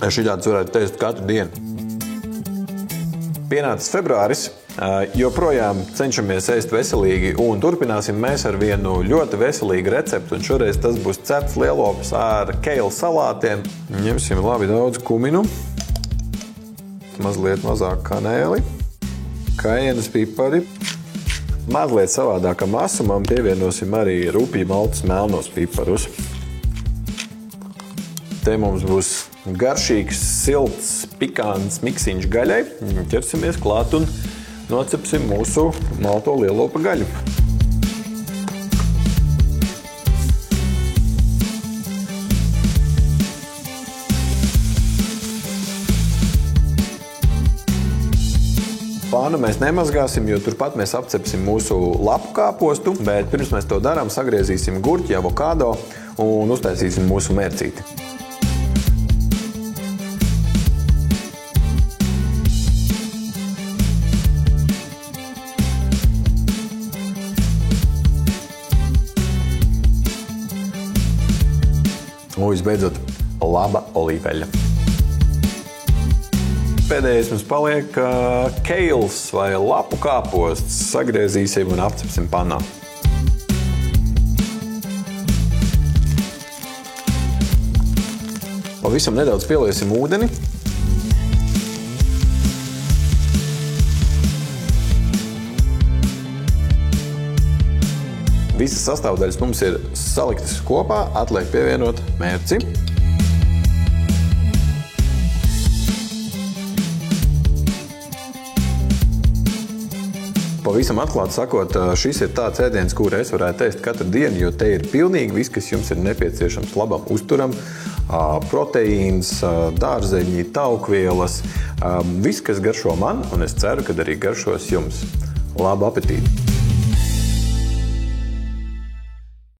Šitāds varētu teikt katru dienu. Pienācis februāris, joprojām cenšamies ēst veselīgi un turpināsim mēs ar vienu ļoti veselīgu receptu. Un šoreiz tas būs cepts lielops ar kale salātiem. Ņemsim labi daudz kuminu, mazliet mazāk kanēli, kajienas pipari. Mazliet savādākam asumam pievienosim arī rupji maltus melnos piparus. Te mums būs garšīgs, silts, pikants miksiņš gaļai. Ķersimies klāt un nocepsim mūsu malto lielopa gaļu. Pānu mēs nemazgāsim, jo turpat mēs apcepsim mūsu lapu kāpostu, bet pirms mēs to darām, sagriezīsim gurķi, avokado un uztaisīsim mūsu mērcīti. Un visbeidzot, laba olīveļa. Pēdējais mums paliek keils vai lapu kāposts. Sagriezīsim un apcepsim panā. Pavisam nedaudz pieliesim ūdeni. Visas sastāvdaļas mums ir saliktas kopā, atliek pievienot mērci. Pavisam atklāti sakot, šis ir tāds ēdiens, kuru es varētu ēst katru dienu, jo te ir pilnīgi viss, kas jums ir nepieciešams labam uzturam. Proteīns, dārzeņi, taukvielas, viss, kas garšo man, un es ceru, ka arī garšos jums. Labu apetīti!